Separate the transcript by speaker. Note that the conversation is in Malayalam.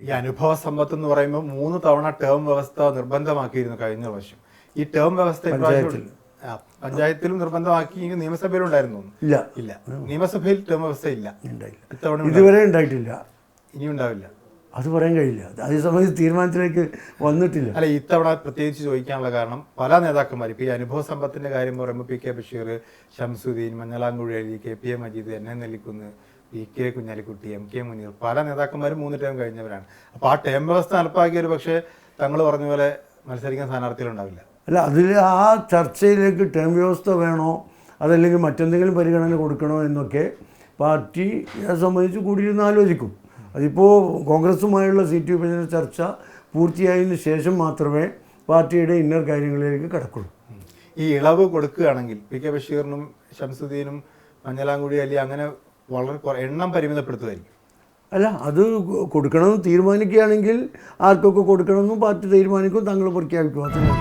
Speaker 1: ഈ അനുഭവ സമ്പത്ത് എന്ന് പറയുമ്പോൾ 3 തവണ ടേം വ്യവസ്ഥ നിർബന്ധമാക്കിയിരുന്നു കഴിഞ്ഞ വർഷം. ഈ ടേം വ്യവസ്ഥ പഞ്ചായത്തിലും നിർബന്ധമാക്കി, നിയമസഭയിലും ഉണ്ടായിരുന്നു? ഇല്ല. നിയമസഭയിൽ ടേം വ്യവസ്ഥ ഇല്ല, ഇത്തവണ
Speaker 2: ഇതുവരെ ഉണ്ടായിട്ടില്ല,
Speaker 1: ഇനി ഉണ്ടാവില്ല.
Speaker 2: അത് പറയാൻ കഴിയില്ല, അതേസമയം തീരുമാനത്തിലേക്ക് വന്നിട്ടില്ല.
Speaker 1: അല്ല, ഇത്തവണ പ്രത്യേകിച്ച് ചോദിക്കാനുള്ള കാരണം പല നേതാക്കന്മാർ ഇപ്പോൾ ഈ അനുഭവ സമ്പത്തിന്റെ കാര്യം പറയുമ്പോൾ P K Basheer, Shamsuddeen, Manjalamkuzhi Ali, K P A Majeed, N A Nellikkunnu, P K Kunhalikutty, M K Muneer, പല നേതാക്കന്മാരും 3 ടേം കഴിഞ്ഞവരാണ്. അപ്പോൾ ആ ടേം വ്യവസ്ഥ നടപ്പാക്കിയൊരു പക്ഷേ തങ്ങൾ പറഞ്ഞ പോലെ മത്സരിക്കാൻ സ്ഥാനാർത്ഥികളുണ്ടാവില്ല.
Speaker 2: അല്ല, അതിൽ ആ ചർച്ചയിലേക്ക് ടേം വ്യവസ്ഥ വേണോ അതല്ലെങ്കിൽ മറ്റെന്തെങ്കിലും പരിഗണന കൊടുക്കണോ എന്നൊക്കെ പാർട്ടിയെ സംബന്ധിച്ച് കൂടിയിരുന്ന് ആലോചിക്കും. അതിപ്പോൾ കോൺഗ്രസുമായുള്ള സീറ്റ് വിഭജന ചർച്ച പൂർത്തിയായതിനു ശേഷം മാത്രമേ പാർട്ടിയുടെ ഇന്നർ കാര്യങ്ങളിലേക്ക് കടക്കുള്ളൂ.
Speaker 1: ഈ ഇളവ് കൊടുക്കുകയാണെങ്കിൽ പി കെ ബഷീറിനും ഷംസുദ്ദീനും മഞ്ഞളാംകുഴി അലി അങ്ങനെ വളരെ എണ്ണം പരിമിതപ്പെടുത്തുമായിരിക്കും.
Speaker 2: അല്ല, അത് കൊടുക്കണമെന്ന് തീരുമാനിക്കുകയാണെങ്കിൽ ആർക്കൊക്കെ കൊടുക്കണമെന്നും പാർട്ടി തീരുമാനിക്കും, തങ്ങൾ പ്രഖ്യാപിക്കും. അതിന്